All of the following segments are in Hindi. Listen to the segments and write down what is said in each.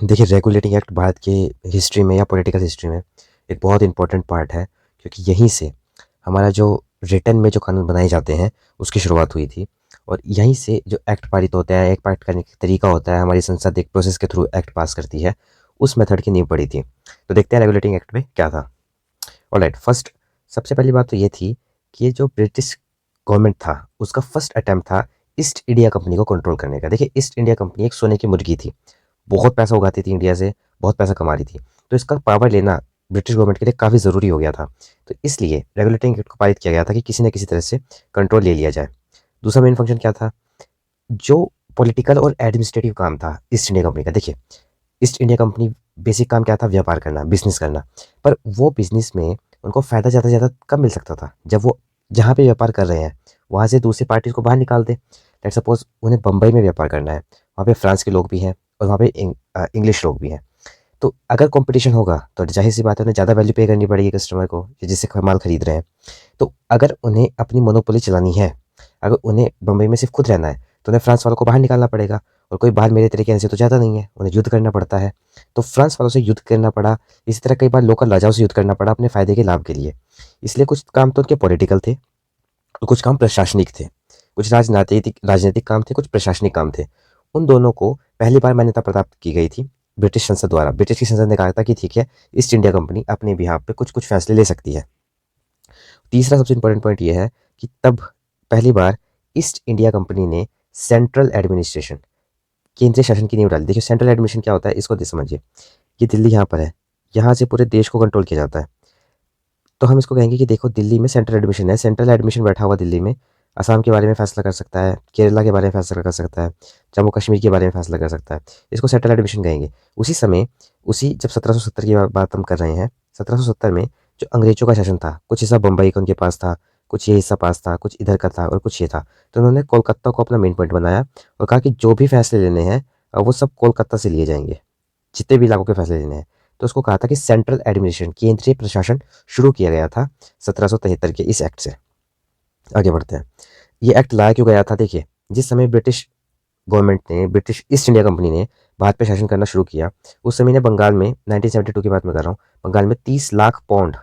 देखिए, रेगुलेटिंग एक्ट भारत के हिस्ट्री में या पॉलिटिकल हिस्ट्री में एक बहुत इंपॉर्टेंट पार्ट है, क्योंकि यहीं से हमारा जो रिटर्न में जो कानून बनाए जाते हैं उसकी शुरुआत हुई थी। और यहीं से जो एक्ट पारित होते हैं, एक्ट पारित करने का तरीका होता है, हमारी संसद एक प्रोसेस के थ्रू एक्ट पास करती है, उस मेथड की नींव पड़ी थी। तो देखते हैं रेगुलेटिंग एक्ट में क्या था। ऑलराइट, फर्स्ट सबसे पहली बात तो ये थी कि ये जो ब्रिटिश गवर्नमेंट था उसका फर्स्ट अटैम्प्ट था ईस्ट इंडिया कंपनी को कंट्रोल करने का। देखिए, ईस्ट इंडिया कंपनी एक सोने की मुर्गी थी, बहुत पैसा उगाती थी इंडिया से, बहुत पैसा कमा रही थी। तो इसका पावर लेना ब्रिटिश गवर्नमेंट के लिए काफ़ी ज़रूरी हो गया था। तो इसलिए रेगुलेटिंग एक्ट को पारित किया गया था कि किसी न किसी तरह से कंट्रोल ले लिया जाए। दूसरा मेन फंक्शन क्या था? जो पॉलिटिकल और एडमिनिस्ट्रेटिव काम था ईस्ट इंडिया कंपनी का। देखिए, ईस्ट इंडिया कंपनी बेसिक काम क्या था? व्यापार करना, बिजनेस करना। पर वो बिजनेस में उनको फ़ायदा ज़्यादा से ज़्यादा कब मिल सकता था? जब वो जहाँ पे व्यापार कर रहे हैं वहाँ से दूसरी पार्टी को बाहर निकाल दे। लेट सपोज उन्हें बम्बई में व्यापार करना है, वहाँ पे फ्रांस के लोग भी हैं और वहाँ पे इंग्लिश लोग भी हैं। तो अगर कंपटीशन होगा तो जाहिर सी बात है उन्हें ज़्यादा वैल्यू पे करनी पड़ेगी कस्टमर को, जिससे माल खरीद रहे हैं। तो अगर उन्हें अपनी मोनोपोली चलानी है, अगर उन्हें बम्बई में सिर्फ खुद रहना है, तो उन्हें फ्रांस वालों को बाहर निकालना पड़ेगा। और कोई बाहर मेरे तरीके से तो ज़्यादा नहीं है, उन्हें युद्ध करना पड़ता है। तो फ्रांस वालों से युद्ध करना पड़ा। इसी तरह कई बार लोकल राजाओं से युद्ध करना पड़ा अपने फ़ायदे के लाभ के लिए। इसलिए कुछ काम तो उनके पॉलिटिकल थे और कुछ काम प्रशासनिक थे। कुछ राजनीतिक राजनीतिक काम थे, कुछ प्रशासनिक काम थे। उन दोनों को पहली बार मान्यता प्राप्त की गई थी ब्रिटिश संसद द्वारा। ब्रिटिश की संसद ने कहा था कि ठीक है, ईस्ट इंडिया कंपनी अपने बिहाफ पे कुछ कुछ फैसले ले सकती है। तीसरा सबसे इंपॉर्टेंट पॉइंट ये है कि तब पहली बार ईस्ट इंडिया कंपनी ने सेंट्रल एडमिनिस्ट्रेशन, केंद्रीय शासन की नींव डाली। देखिए, सेंट्रल एडमिनिस्ट्रेशन क्या होता है इसको समझिए। ये दिल्ली यहाँ पर है, यहाँ से पूरे देश को कंट्रोल किया जाता है। तो हम इसको कहेंगे कि देखो, दिल्ली में सेंट्रल एडमिशन है, सेंट्रल एडमिशन बैठा हुआ दिल्ली में असम के बारे में फैसला कर सकता है, केरला के बारे में फैसला कर सकता है, जम्मू कश्मीर के बारे में फैसला कर सकता है। इसको सेंट्रल एडमिशन कहेंगे। उसी समय, उसी जब 1770 की बात हम कर रहे हैं, 1770 में जो अंग्रेजों का शासन था, कुछ हिस्सा बम्बई का उनके पास था, कुछ ये हिस्सा पास था, कुछ इधर का था और कुछ ये था। तो उन्होंने कोलकाता को अपना मेन पॉइंट बनाया और कहा कि जो भी फैसले लेने हैं वो सब कोलकाता से लिए जाएंगे, जितने भी इलाकों के फैसले लेने हैं। तो उसको कहा था कि सेंट्रल एडमिनिस्ट्रेशन, केंद्रीय प्रशासन शुरू किया गया था 1773 के इस एक्ट से। आगे बढ़ते हैं। ये एक्ट लाया क्यों गया था? देखिए, जिस समय ब्रिटिश गवर्नमेंट ने, ब्रिटिश ईस्ट इंडिया कंपनी ने भारत पे शासन करना शुरू किया, उस समय ने बंगाल में, 1972 की बात मैं कर रहा हूँ, बंगाल में 30 लाख पौंड,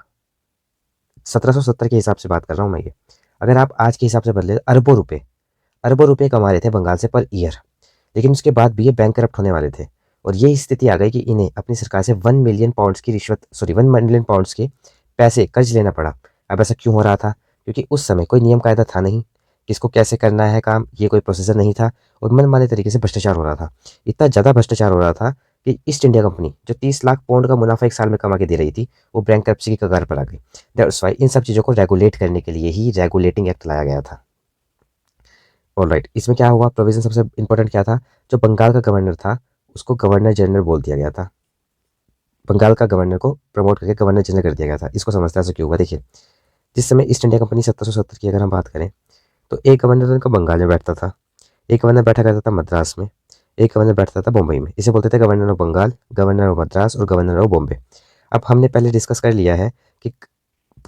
1770 के हिसाब से बात कर रहा हूँ मैं ये, अगर आप आज के हिसाब से बदले अरबों रुपए कमा रहे थे बंगाल से पर ईयर। लेकिन उसके बाद भी ये बैंक करप्ट होने वाले थे और ये स्थिति आ गई कि इन्हें अपनी सरकार से 1 मिलियन पाउंड्स के पैसे कर्ज लेना पड़ा। अब ऐसा क्यों हो रहा था? क्योंकि उस समय कोई नियम कायदा था नहीं, किसको कैसे करना है काम, ये कोई प्रोसीजर नहीं था और मनमाने तरीके से भ्रष्टाचार हो रहा था। इतना ज़्यादा भ्रष्टाचार हो रहा था कि ईस्ट इंडिया कंपनी जो 30 लाख पाउंड का मुनाफा एक साल में कमा के दे रही थी, वो बैंक करप्सी की कगार पर आ गई। दैट्स वाई इन सब चीज़ों को रेगुलेट करने के लिए ही रेगुलेटिंग एक्ट लाया गया था। ऑलराइट, इसमें क्या हुआ? प्रोविजन सबसे इंपॉर्टेंट क्या था? जो बंगाल का गवर्नर था उसको गवर्नर जनरल बोल दिया गया था। बंगाल का गवर्नर को प्रमोट करके गवर्नर जनरल कर दिया गया था। इसको समझते हैं ऐसा क्यों हुआ? देखिए, जिस समय ईस्ट इंडिया कंपनी 1770 की अगर हम बात करें, तो एक गवर्नर उनका बंगाल में बैठता था, एक गवर्नर बैठा करता था मद्रास में, एक गवर्नर बैठता था बम्बई में। इसे बोलते थे governor of Bengal, governor of Madras और गवर्नर ऑफ बॉम्बे। अब हमने पहले डिस्कस कर लिया है कि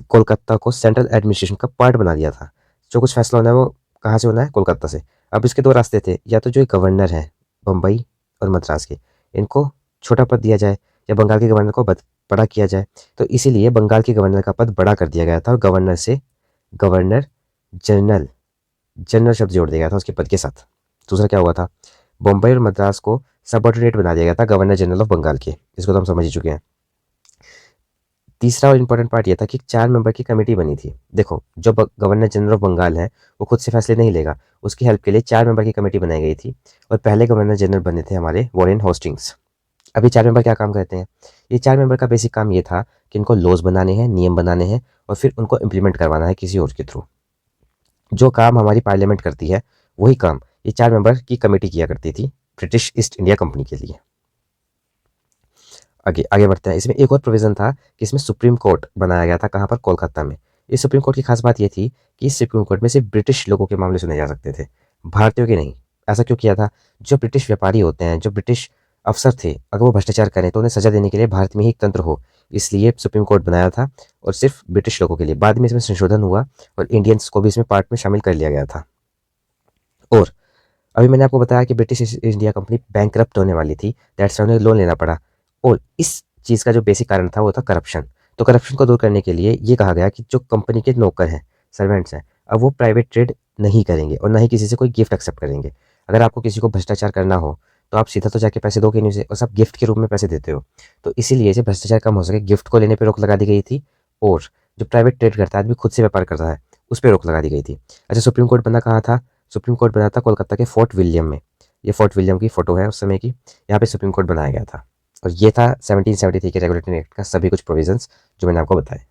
कोलकाता को सेंट्रल एडमिनिस्ट्रेशन का पार्ट बना दिया था। जो कुछ फैसला होना है वो कहाँ से होना है? कोलकाता से। अब इसके दो रास्ते थे, या तो जो गवर्नर है बम्बई और मद्रास के, इनको छोटा पद दिया जाए, या बंगाल के गवर्नर को बड़ा किया जाए। तो इसीलिए बंगाल के गवर्नर का पद बड़ा कर दिया गया था और गवर्नर से गवर्नर जनरल, जनरल शब्द जोड़ दिया गया था उसके पद के साथ। दूसरा क्या हुआ था? बम्बई और मद्रास को सबऑर्डिनेट बना दिया गया था गवर्नर जनरल ऑफ बंगाल के। इसको तो हम समझ ही चुके हैं। तीसरा और इम्पोर्टेंट पार्ट ये था कि 4 मेंबर की कमेटी बनी थी। देखो, जो गवर्नर जनरल ऑफ बंगाल है वो खुद से फैसले नहीं लेगा, उसकी हेल्प के लिए 4 मेंबर की कमेटी बनाई गई थी और पहले गवर्नर जनरल बने थे हमारे वॉरेन होस्टिंग्स। अभी 4 मेंबर क्या काम करते हैं? ये 4 मेंबर का बेसिक काम ये था कि इनको लॉज बनाने हैं, नियम बनाने हैं और फिर उनको इम्प्लीमेंट करवाना है किसी और के थ्रू। जो काम हमारी पार्लियामेंट करती है वही काम ये 4 मेंबर की कमेटी किया करती थी ब्रिटिश ईस्ट इंडिया कंपनी के लिए। आगे आगे बढ़ते हैं। इसमें एक और प्रोविज़न था कि इसमें सुप्रीम कोर्ट बनाया गया था। कहाँ पर? कोलकाता में। इस सुप्रीम कोर्ट की खास बात ये थी कि इस सुप्रीम कोर्ट में सिर्फ ब्रिटिश लोगों के मामले सुने जा सकते थे, भारतीयों के नहीं। ऐसा क्यों किया था? जो ब्रिटिश व्यापारी होते हैं, जो ब्रिटिश अफसर थे, अगर वो भ्रष्टाचार करें तो उन्हें सजा देने के लिए भारत में ही एक तंत्र हो, इसलिए सुप्रीम कोर्ट बनाया था और सिर्फ ब्रिटिश लोगों के लिए। बाद में इसमें संशोधन हुआ और इंडियंस को भी इसमें पार्ट में शामिल कर लिया गया था। और अभी मैंने आपको बताया कि British east India company bankrupt होने वाली थी, दैट्स वाई उन्हें लोन लेना पड़ा। और इस चीज़ का जो बेसिक कारण था वो था करप्शन। तो करप्शन को दूर करने के लिए ये कहा गया कि जो कंपनी के नौकर हैं, सर्वेंट्स हैं, अब वो प्राइवेट ट्रेड नहीं करेंगे और ना ही किसी से कोई गिफ्ट एक्सेप्ट करेंगे। अगर आपको किसी को भ्रष्टाचार करना हो तो आप सीधा तो जाके पैसे दोगे नहीं उसे, और सब गिफ्ट के रूप में पैसे देते हो। तो इसीलिए जब भ्रष्टाचार कम हो सके, गिफ्ट को लेने पे रोक लगा दी गई थी। और जो प्राइवेट ट्रेड करता है, आदमी खुद से व्यापार करता है, उस पर रोक लगा दी गई थी। अच्छा, सुप्रीम कोर्ट बना कहाँ था? सुप्रीम कोर्ट बना था कोलकाता के फोर्ट विलियम में। ये फोर्ट विलियम की फ़ोटो है उस समय की। यहाँ पे सुप्रीम कोर्ट बनाया गया था। और ये था 1773 के रेगुलेटरी एक्ट का सभी कुछ प्रोविजंस जो मैंने आपको बताए।